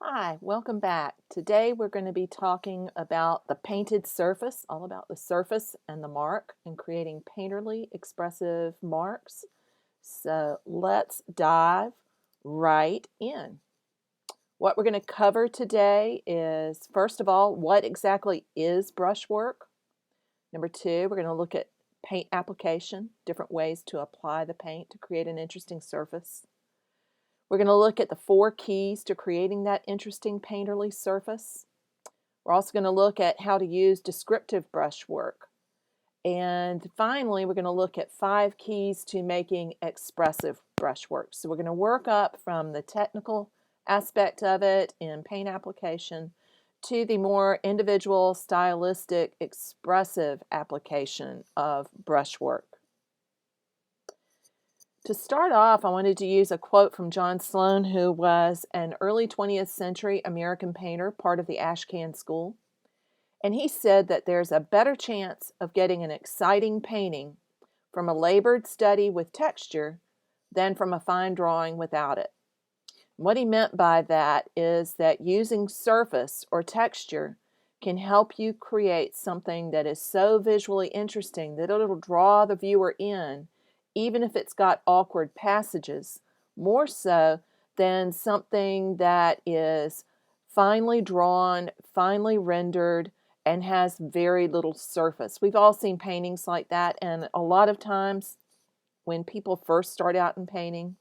Hi, welcome back. Today we're going to be talking about the painted surface, all about the surface and the mark, and creating painterly expressive marks. So let's dive right in. What we're going to cover today is, first of all, what exactly is brushwork? Number two, we're going to look at paint application, different ways to apply the paint to create an interesting surface. We're going to look at the 4 keys to creating that interesting painterly surface. We're also going to look at how to use descriptive brushwork. And finally, we're going to look at 5 keys to making expressive brushwork. So we're going to work up from the technical aspect of it in paint application to the more individual, stylistic, expressive application of brushwork. To start off, I wanted to use a quote from John Sloan, who was an early 20th century American painter, part of the Ashcan school. And he said that there's a better chance of getting an exciting painting from a labored study with texture than from a fine drawing without it. What he meant by that is that using surface or texture can help you create something that is so visually interesting that it'll draw the viewer in, even if it's got awkward passages, more so than something that is finely drawn, finely rendered, and has very little surface. We've all seen paintings like that, and a lot of times when people first start out in painting,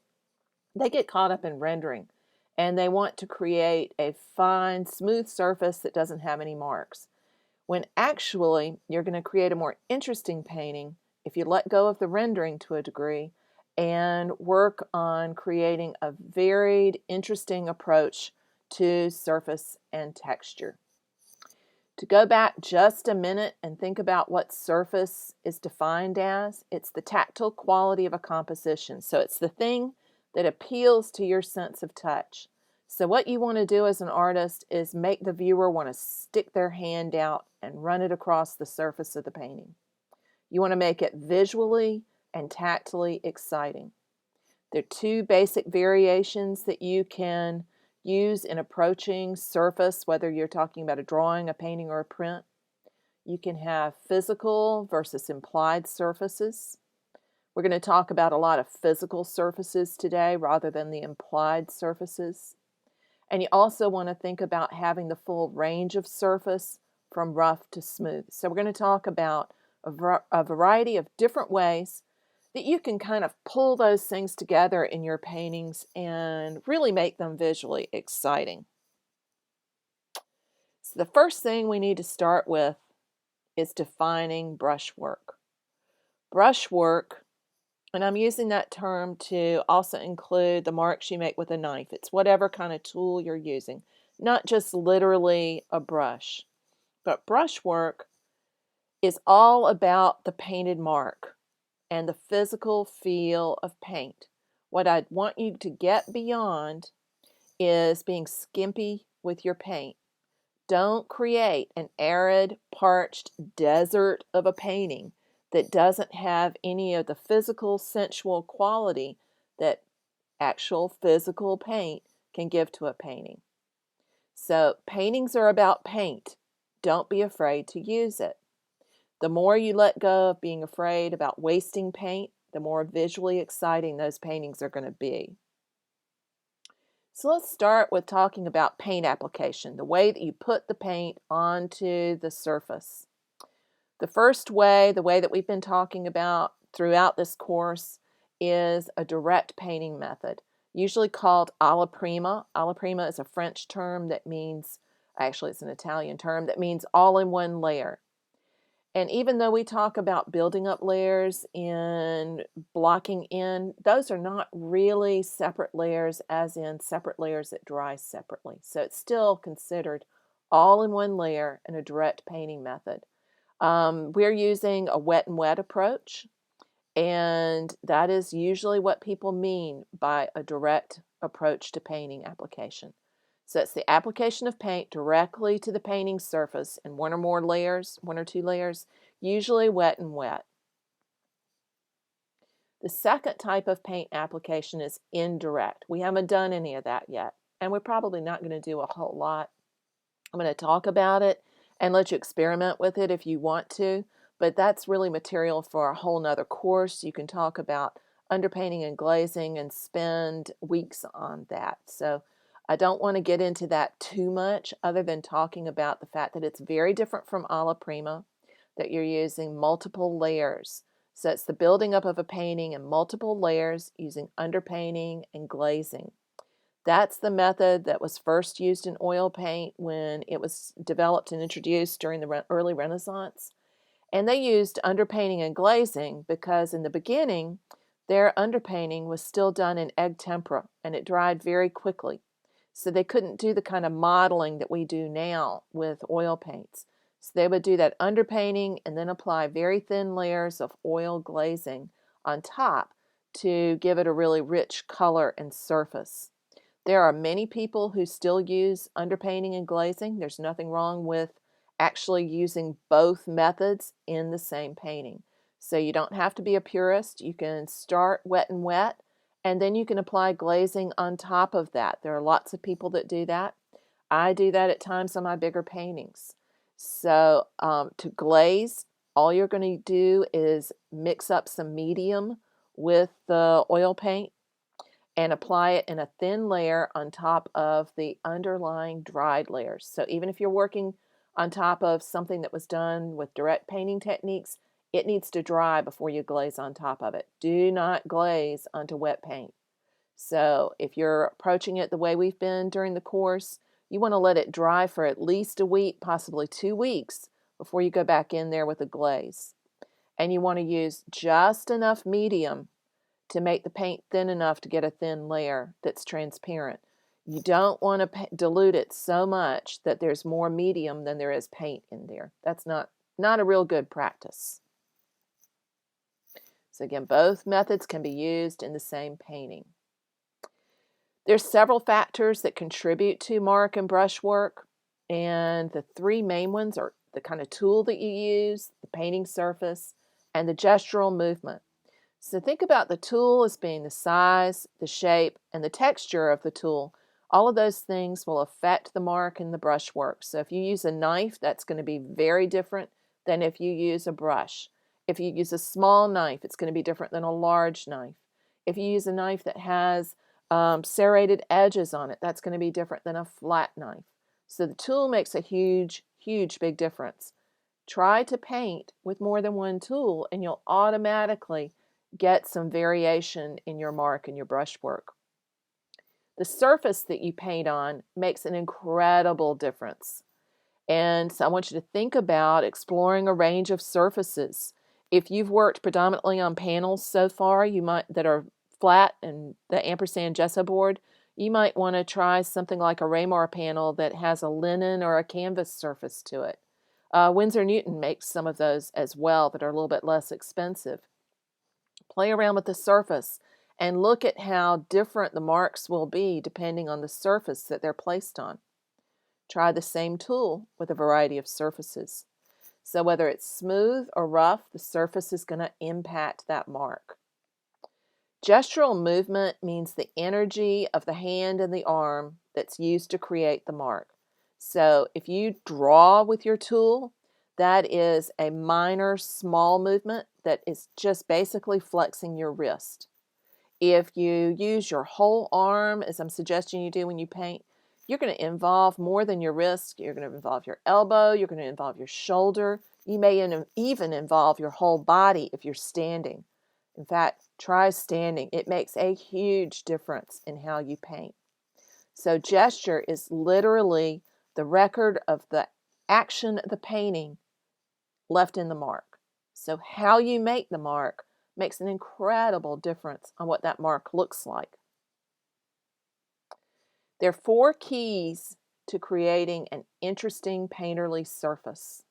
they get caught up in rendering, and they want to create a fine, smooth surface that doesn't have any marks. When actually, you're going to create a more interesting painting if you let go of the rendering to a degree and work on creating a varied, interesting approach to surface and texture. To go back just a minute and think about what surface is defined as, it's the tactile quality of a composition. So it's the thing that appeals to your sense of touch. So what you want to do as an artist is make the viewer want to stick their hand out and run it across the surface of the painting. You want to make it visually and tactily exciting. There are 2 basic variations that you can use in approaching surface, whether you're talking about a drawing, a painting, or a print. You can have physical versus implied surfaces. We're going to talk about a lot of physical surfaces today rather than the implied surfaces. And you also want to think about having the full range of surface from rough to smooth. So we're going to talk about a variety of different ways that you can kind of pull those things together in your paintings and really make them visually exciting. So the first thing we need to start with is defining brushwork. Brushwork, and I'm using that term to also include the marks you make with a knife. It's whatever kind of tool you're using, not just literally a brush. But brushwork is all about the painted mark and the physical feel of paint. What I want you to get beyond is being skimpy with your paint. Don't create an arid, parched desert of a painting that doesn't have any of the physical, sensual quality that actual physical paint can give to a painting. So paintings are about paint. Don't be afraid to use it. The more you let go of being afraid about wasting paint, the more visually exciting those paintings are going to be. So let's start with talking about paint application, the way that you put the paint onto the surface. The first way, the way that we've been talking about throughout this course, is a direct painting method, usually called alla prima. Alla prima is a French term that means, actually it's an Italian term, that means all in one layer. And even though we talk about building up layers and blocking in, those are not really separate layers, as in separate layers that dry separately. So it's still considered all in one layer in a direct painting method. We're using a wet and wet approach, and that is usually what people mean by a direct approach to painting application. So it's the application of paint directly to the painting surface in one or more layers, 1 or 2 layers, usually wet and wet. The second type of paint application is indirect. We haven't done any of that yet. and we're probably not going to do a whole lot. I'm going to talk about it and let you experiment with it if you want to, but that's really material for a whole nother course. You can talk about underpainting and glazing and spend weeks on that. So I don't want to get into that too much other than talking about the fact that it's very different from alla prima, that you're using multiple layers. So it's the building up of a painting in multiple layers using underpainting and glazing. That's the method that was first used in oil paint when it was developed and introduced during the early Renaissance. And they used underpainting and glazing because in the beginning, their underpainting was still done in egg tempera and it dried very quickly. So they couldn't do the kind of modeling that we do now with oil paints. So they would do that underpainting and then apply very thin layers of oil glazing on top to give it a really rich color and surface. There are many people who still use underpainting and glazing. There's nothing wrong with actually using both methods in the same painting. So you don't have to be a purist. You can start wet and wet, and then you can apply glazing on top of that. There are lots of people that do that. I do that at times on my bigger paintings. So to glaze, all you're going to do is mix up some medium with the oil paint and apply it in a thin layer on top of the underlying dried layers. So even if you're working on top of something that was done with direct painting techniques, it needs to dry before you glaze on top of it. Do not glaze onto wet paint. So if you're approaching it the way we've been during the course, you want to let it dry for at least a week, possibly 2 weeks, before you go back in there with a glaze. And you want to use just enough medium to make the paint thin enough to get a thin layer that's transparent. You don't want to dilute it so much that there's more medium than there is paint in there. That's not a real good practice. So again, both methods can be used in the same painting. There's several factors that contribute to mark and brushwork, and the three main ones are the kind of tool that you use, the painting surface, and the gestural movement. So think about the tool as being the size, the shape, and the texture of the tool. All of those things will affect the mark and the brushwork. So if you use a knife, that's going to be very different than if you use a brush. If you use a small knife, it's going to be different than a large knife. If you use a knife that has serrated edges on it, that's going to be different than a flat knife. So the tool makes a huge, huge big difference. Try to paint with more than one tool and you'll automatically get some variation in your mark and your brushwork. The surface that you paint on makes an incredible difference. And so I want you to think about exploring a range of surfaces. If you've worked predominantly on panels so far, that are flat and the ampersand gesso board, you might want to try something like a Raymar panel that has a linen or a canvas surface to it. Winsor Newton makes some of those as well that are a little bit less expensive. Play around with the surface and look at how different the marks will be depending on the surface that they're placed on. Try the same tool with a variety of surfaces. So whether it's smooth or rough, the surface is going to impact that mark. Gestural movement means the energy of the hand and the arm that's used to create the mark. So if you draw with your tool, that is a minor, small movement that is just basically flexing your wrist. If you use your whole arm, as I'm suggesting you do when you paint, you're going to involve more than your wrist. You're going to involve your elbow. You're going to involve your shoulder. You may even involve your whole body if you're standing. In fact, try standing. It makes a huge difference in how you paint. So gesture is literally the record of the action of the painting left in the mark. So how you make the mark makes an incredible difference on what that mark looks like. There are 4 keys to creating an interesting painterly surface.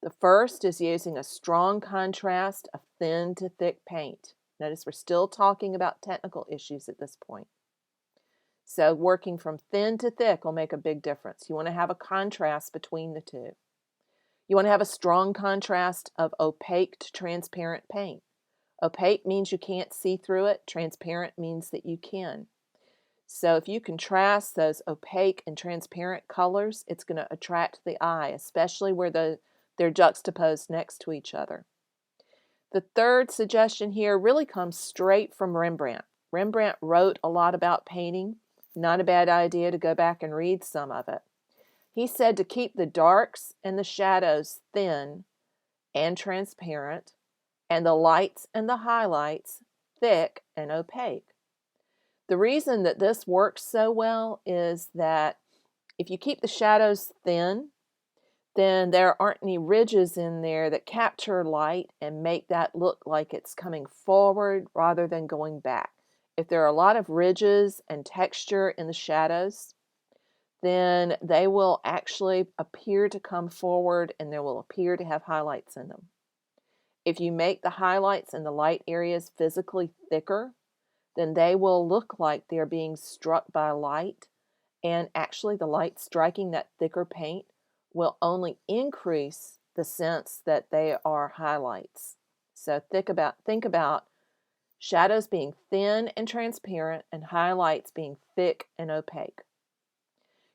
The first is using a strong contrast of thin to thick paint. Notice we're still talking about technical issues at this point. So working from thin to thick will make a big difference. You want to have a contrast between the two. You want to have a strong contrast of opaque to transparent paint. Opaque means you can't see through it. Transparent means that you can. So if you contrast those opaque and transparent colors, it's going to attract the eye, especially where they're juxtaposed next to each other. The third suggestion here really comes straight from Rembrandt. Rembrandt wrote a lot about painting. Not a bad idea to go back and read some of it. He said to keep the darks and the shadows thin and transparent, and the lights and the highlights thick and opaque. The reason that this works so well is that if you keep the shadows thin, then there aren't any ridges in there that capture light and make that look like it's coming forward rather than going back. If there are a lot of ridges and texture in the shadows, then they will actually appear to come forward and they will appear to have highlights in them. If you make the highlights in the light areas physically thicker, then they will look like they're being struck by light, and actually the light striking that thicker paint will only increase the sense that they are highlights. So think about shadows being thin and transparent and highlights being thick and opaque.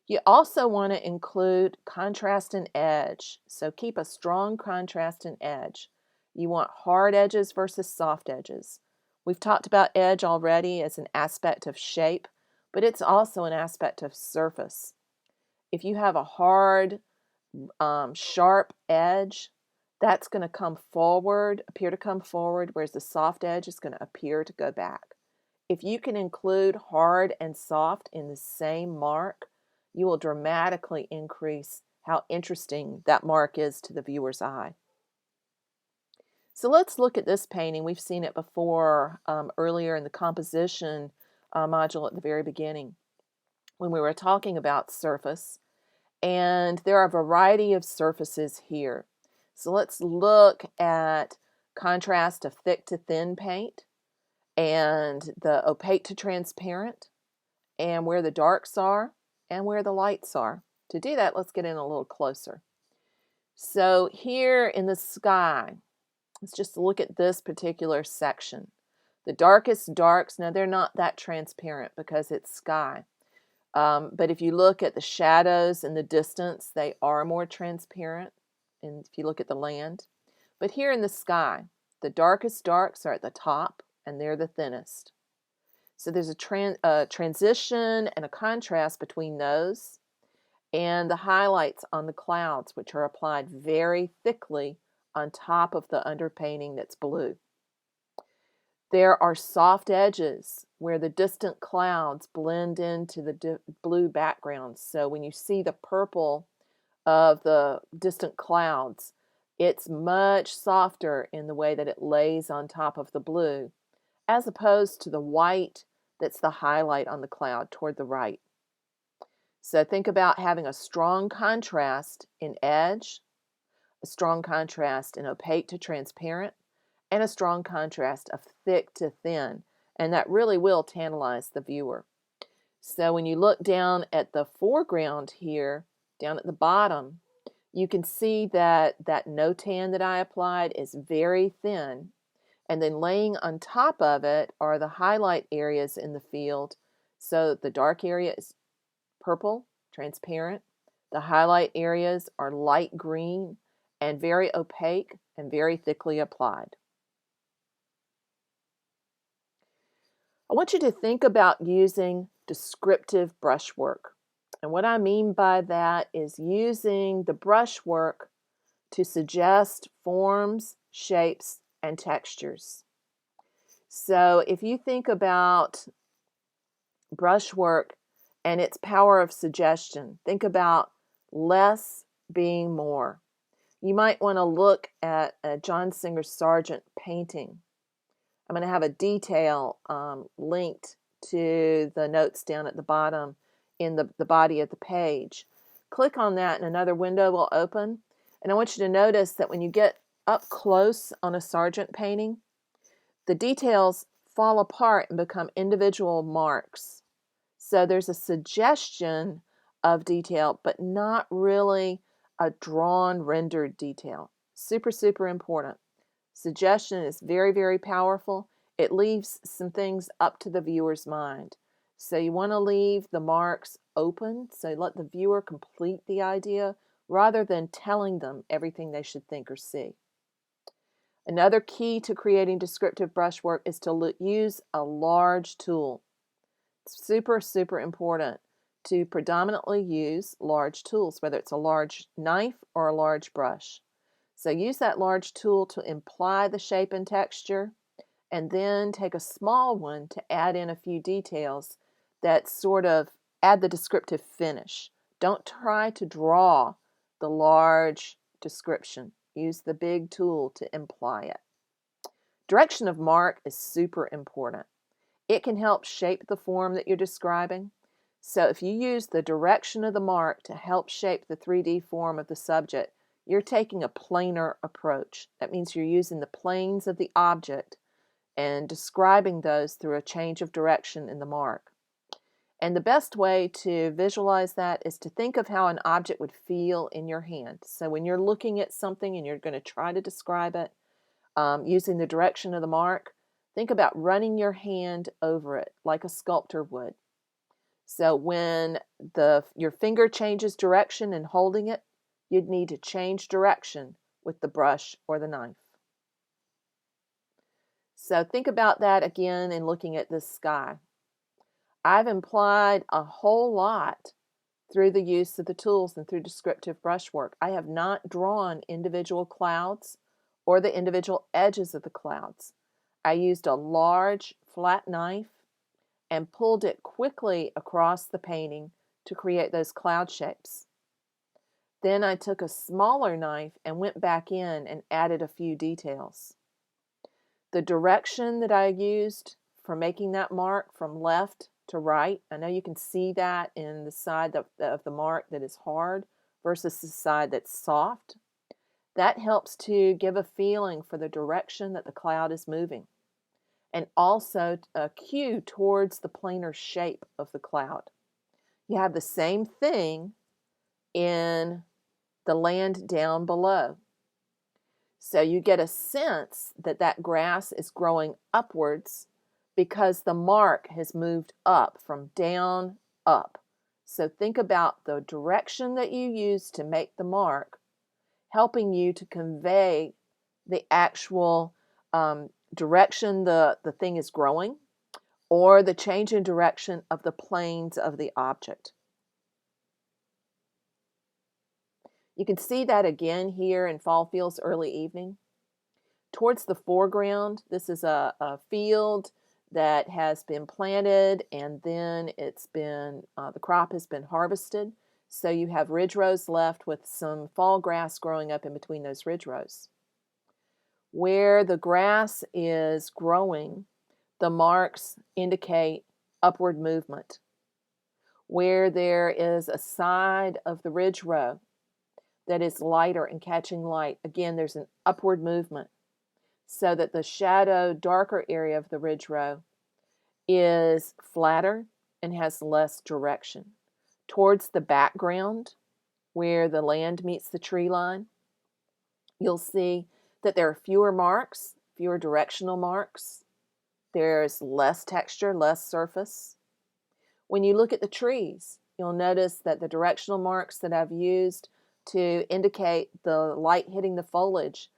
You also want to include contrast and edge. So keep a strong contrast and edge. You want hard edges versus soft edges. We've talked about edge already as an aspect of shape, but it's also an aspect of surface. If you have a hard, sharp edge, that's going to appear to come forward, whereas the soft edge is going to appear to go back. If you can include hard and soft in the same mark, you will dramatically increase how interesting that mark is to the viewer's eye. So let's look at this painting. We've seen it before earlier in the composition module at the very beginning when we were talking about surface. And there are a variety of surfaces here. So let's look at contrast of thick to thin paint and the opaque to transparent and where the darks are and where the lights are. To do that, let's get in a little closer. So here in the sky, let's just look at this particular section. The darkest darks, now they're not that transparent because it's sky. But if you look at the shadows in the distance, they are more transparent. And if you look at the land. But here in the sky, the darkest darks are at the top and they're the thinnest. So there's a transition and a contrast between those and the highlights on the clouds, which are applied very thickly on top of the underpainting that's blue. There are soft edges where the distant clouds blend into the blue backgrounds. So when you see the purple of the distant clouds, it's much softer in the way that it lays on top of the blue, as opposed to the white that's the highlight on the cloud toward the right. So think about having a strong contrast in edge, a strong contrast in opaque to transparent, and a strong contrast of thick to thin. And that really will tantalize the viewer. So when you look down at the foreground here, down at the bottom, you can see that that no-tan that I applied is very thin. And then laying on top of it are the highlight areas in the field. So the dark area is purple, transparent. The highlight areas are light green and very opaque and very thickly applied. I want you to think about using descriptive brushwork. And what I mean by that is using the brushwork to suggest forms, shapes, and textures. So if you think about brushwork and its power of suggestion, think about less being more. You might want to look at a John Singer Sargent painting. I'm going to have a detail linked to the notes down at the bottom in the body of the page. Click on that and another window will open. And I want you to notice that when you get up close on a Sargent painting, the details fall apart and become individual marks. So there's a suggestion of detail, but not really a drawn, rendered detail. Super, super important. Suggestion is very, very powerful. It leaves some things up to the viewer's mind. So you want to leave the marks open, so let the viewer complete the idea rather than telling them everything they should think or see. Another key to creating descriptive brushwork is to use a large tool. It's super, super important to predominantly use large tools, whether it's a large knife or a large brush. So use that large tool to imply the shape and texture, and then take a small one to add in a few details that sort of add the descriptive finish. Don't try to draw the large description. Use the big tool to imply it. Direction of mark is super important. It can help shape the form that you're describing. So if you use the direction of the mark to help shape the 3D form of the subject, you're taking a planar approach. That means you're using the planes of the object and describing those through a change of direction in the mark. And the best way to visualize that is to think of how an object would feel in your hand. So when you're looking at something and you're going to try to describe it using the direction of the mark, think about running your hand over it like a sculptor would. So when your finger changes direction in holding it, you'd need to change direction with the brush or the knife. So think about that again in looking at this sky. I've implied a whole lot through the use of the tools and through descriptive brushwork. I have not drawn individual clouds or the individual edges of the clouds. I used a large flat knife and pulled it quickly across the painting to create those cloud shapes. Then I took a smaller knife and went back in and added a few details. The direction that I used for making that mark from left to right, I know you can see that in the side of the mark that is hard versus the side that's soft. That helps to give a feeling for the direction that the cloud is moving, and also a cue towards the planar shape of the cloud. You have the same thing in the land down below. So you get a sense that that grass is growing upwards because the mark has moved up from down up. So think about the direction that you use to make the mark, helping you to convey the actual direction the thing is growing, or the change in direction of the planes of the object. You can see that again here in Fall Fields Early Evening. Towards the foreground, this is a field that has been planted, and then it's been the crop has been harvested. So you have ridge rows left with some fall grass growing up in between those ridge rows. Where the grass is growing, the marks indicate upward movement. Where there is a side of the ridge row that is lighter and catching light, again, there's an upward movement, so that the shadow, darker area of the ridge row is flatter and has less direction. Towards the background, where the land meets the tree line, you'll see that there are fewer marks, fewer directional marks. There's less texture, less surface. When you look at the trees, you'll notice that the directional marks that I've used to indicate the light hitting the foliage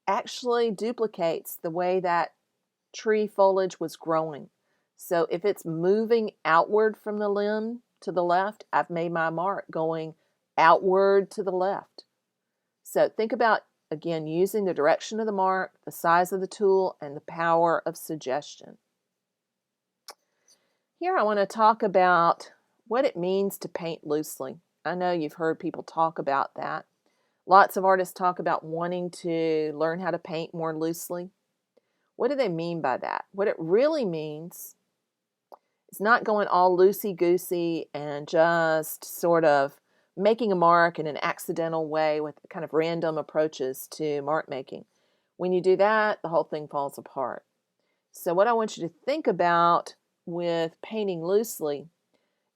actually duplicates the way that tree foliage was growing. So if it's moving outward from the limb to the left, I've made my mark going outward to the left. So think about, again, using the direction of the mark, the size of the tool, and the power of suggestion. Here I want to talk about what it means to paint loosely. I know you've heard people talk about that. Lots of artists talk about wanting to learn how to paint more loosely. What do they mean by that? What it really means is not going all loosey-goosey and just sort of making a mark in an accidental way with kind of random approaches to mark making. When you do that, the whole thing falls apart. So what I want you to think about with painting loosely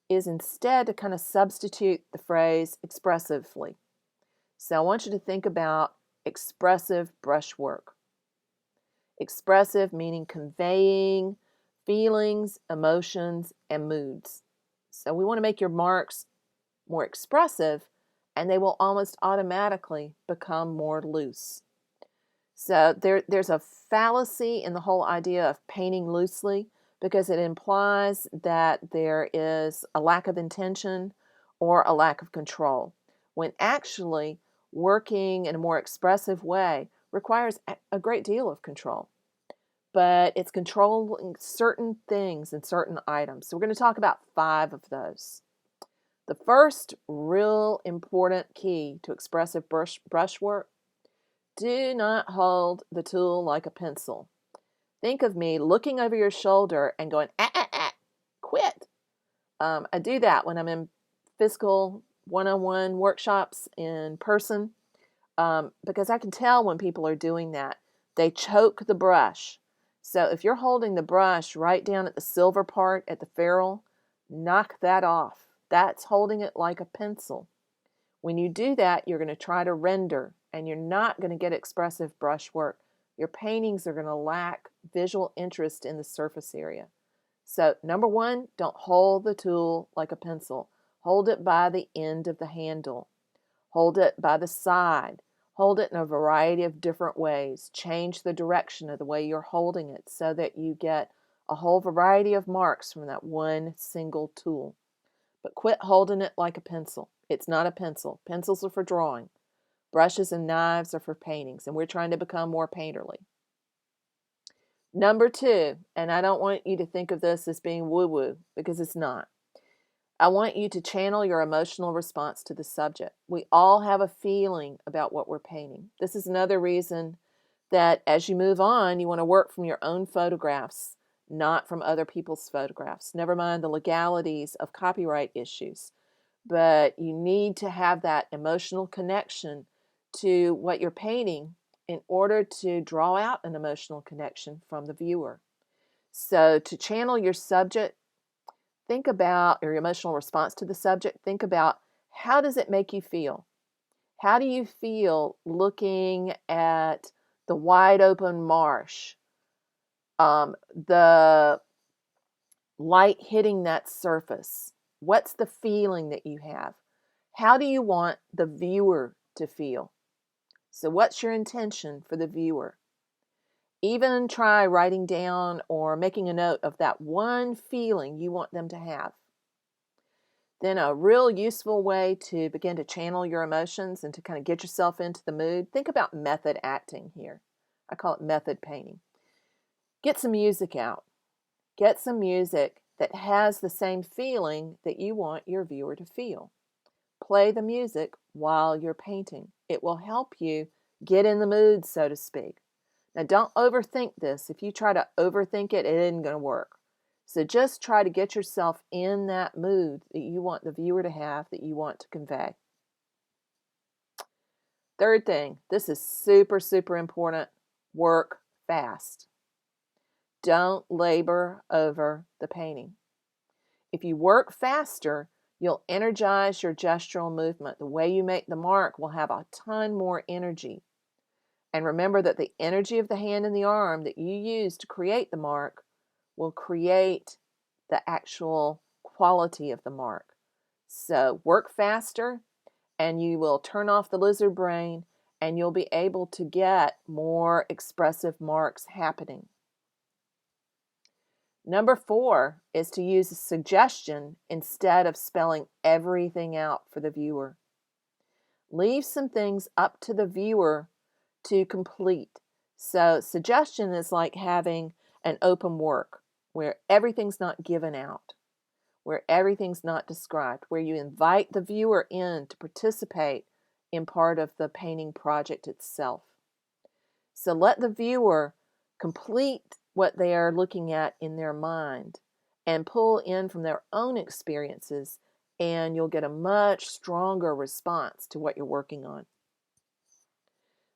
is instead to kind of substitute the phrase expressively. So I want you to think about expressive brushwork. Expressive meaning conveying feelings, emotions, and moods. So we want to make your marks more expressive, and they will almost automatically become more loose. So there's a fallacy in the whole idea of painting loosely because it implies that there is a lack of intention or a lack of control, when actually working in a more expressive way requires a great deal of control. But it's controlling certain things and certain items. So we're going to talk about 5 of those. The first real important key to expressive brushwork: do not hold the tool like a pencil. Think of me looking over your shoulder and going, quit. I do that when I'm in physical one-on-one workshops in person, because I can tell when people are doing that. They choke the brush. So if you're holding the brush right down at the silver part at the ferrule, knock that off. That's holding it like a pencil. When you do that, you're going to try to render, and you're not going to get expressive brushwork. Your paintings are going to lack visual interest in the surface area. So, number 1, don't hold the tool like a pencil. Hold it by the end of the handle. Hold it by the side. Hold it in a variety of different ways. Change the direction of the way you're holding it so that you get a whole variety of marks from that one single tool. But quit holding it like a pencil. It's not a pencil. Pencils are for drawing. Brushes and knives are for paintings, and we're trying to become more painterly. Number 2, and I don't want you to think of this as being woo-woo, because it's not. I want you to channel your emotional response to the subject. We all have a feeling about what we're painting. This is another reason that as you move on, you want to work from your own photographs, not from other people's photographs. Never mind the legalities of copyright issues. But you need to have that emotional connection to what you're painting in order to draw out an emotional connection from the viewer. So to channel your subject, think about your emotional response to the subject. Think about, how does it make you feel? How do you feel looking at the wide open marsh, the light hitting that surface? What's the feeling that you have? How do you want the viewer to feel? So what's your intention for the viewer? Even try writing down or making a note of that one feeling you want them to have. Then a real useful way to begin to channel your emotions and to kind of get yourself into the mood, think about method acting here. I call it method painting. Get some music out. Get some music that has the same feeling that you want your viewer to feel. Play the music while you're painting. It will help you get in the mood, so to speak. Now, don't overthink this. If you try to overthink it, it isn't going to work. So just try to get yourself in that mood that you want the viewer to have, that you want to convey. Third thing, this is super, super important. Work fast. Don't labor over the painting. If you work faster, you'll energize your gestural movement. The way you make the mark will have a ton more energy. And remember that the energy of the hand and the arm that you use to create the mark will create the actual quality of the mark. So work faster, and you will turn off the lizard brain, and you'll be able to get more expressive marks happening. Number 4 is to use a suggestion instead of spelling everything out for the viewer. Leave some things up to the viewer to complete. So suggestion is like having an open work where everything's not given out, where everything's not described, where you invite the viewer in to participate in part of the painting project itself. So let the viewer complete what they are looking at in their mind and pull in from their own experiences, and you'll get a much stronger response to what you're working on.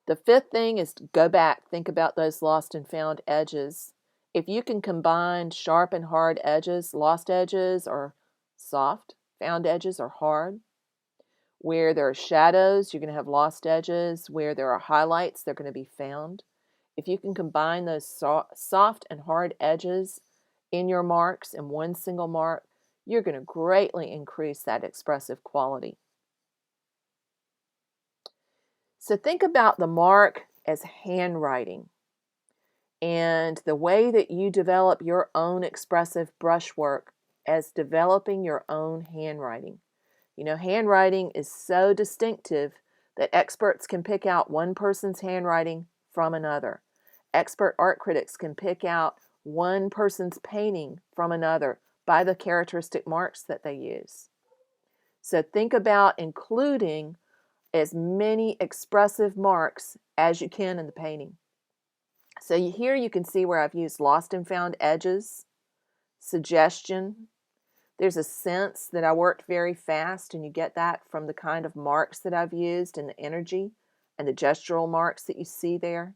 The 5th thing is to go back, think about those lost and found edges. If you can combine sharp and hard edges, lost edges are soft, found edges are hard. Where there are shadows, you're going to have lost edges. Where there are highlights, they're going to be found. If you can combine those soft and hard edges in your marks in one single mark, you're going to greatly increase that expressive quality. So think about the mark as handwriting, and the way that you develop your own expressive brushwork as developing your own handwriting. You know, handwriting is so distinctive that experts can pick out one person's handwriting from another. Expert art critics can pick out one person's painting from another by the characteristic marks that they use. So think about including as many expressive marks as you can in the painting. So here you can see where I've used lost and found edges, suggestion. There's a sense that I worked very fast, and you get that from the kind of marks that I've used and the energy and the gestural marks that you see there.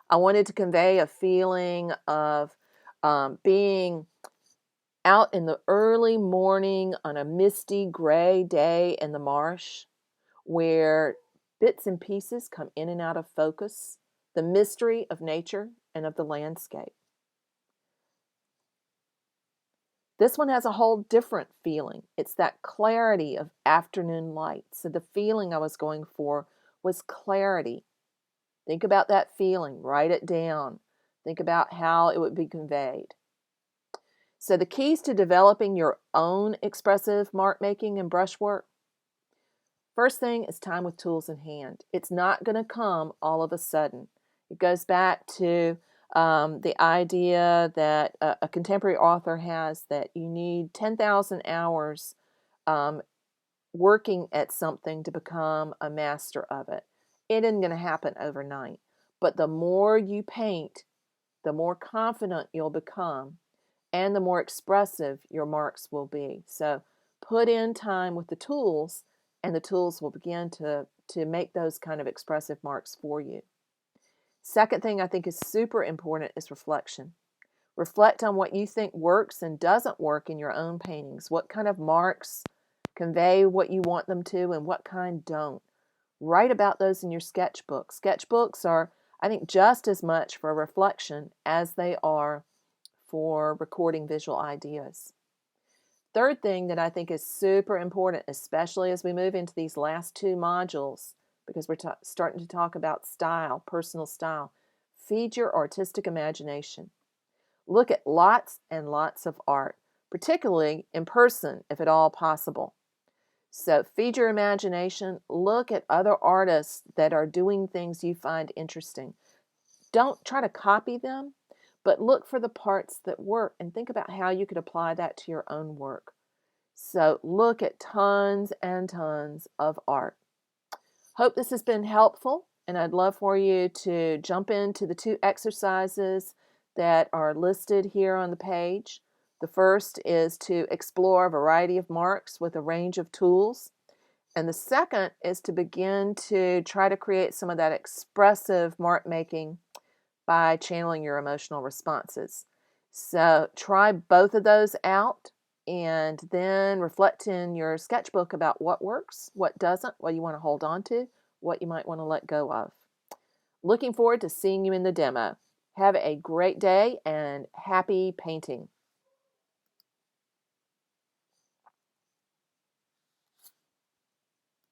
I wanted to convey a feeling of being out in the early morning on a misty gray day in the marsh where bits and pieces come in and out of focus, the mystery of nature and of the landscape. This one has a whole different feeling. It's that clarity of afternoon light. So the feeling I was going for was clarity. Think about that feeling. Write it down. Think about how it would be conveyed. So the keys to developing your own expressive mark making and brushwork. First thing is time with tools in hand. It's not going to come all of a sudden. It goes back to the idea that a contemporary author has, that you need 10,000 hours working at something to become a master of it. It isn't going to happen overnight. But the more you paint, the more confident you'll become, and the more expressive your marks will be. So put in time with the tools, and the tools will begin to make those kind of expressive marks for you. Second thing I think is super important is reflection. Reflect on what you think works and doesn't work in your own paintings. What kind of marks convey what you want them to and what kind don't. Write about those in your sketchbook. Sketchbooks are, I think, just as much for reflection as they are for recording visual ideas. Third thing that I think is super important, especially as we move into these last two modules, because we're starting to talk about style, personal style. Feed your artistic imagination. Look at lots and lots of art, particularly in person, if at all possible. So feed your imagination. Look at other artists that are doing things you find interesting. Don't try to copy them, but look for the parts that work and think about how you could apply that to your own work. So look at tons and tons of art. Hope this has been helpful, and I'd love for you to jump into the two exercises that are listed here on the page. The first is to explore a variety of marks with a range of tools. And the second is to begin to try to create some of that expressive mark making by channeling your emotional responses. So try both of those out, and then reflect in your sketchbook about what works, what doesn't, what you want to hold on to, what you might want to let go of. Looking forward to seeing you in the demo. Have a great day and happy painting.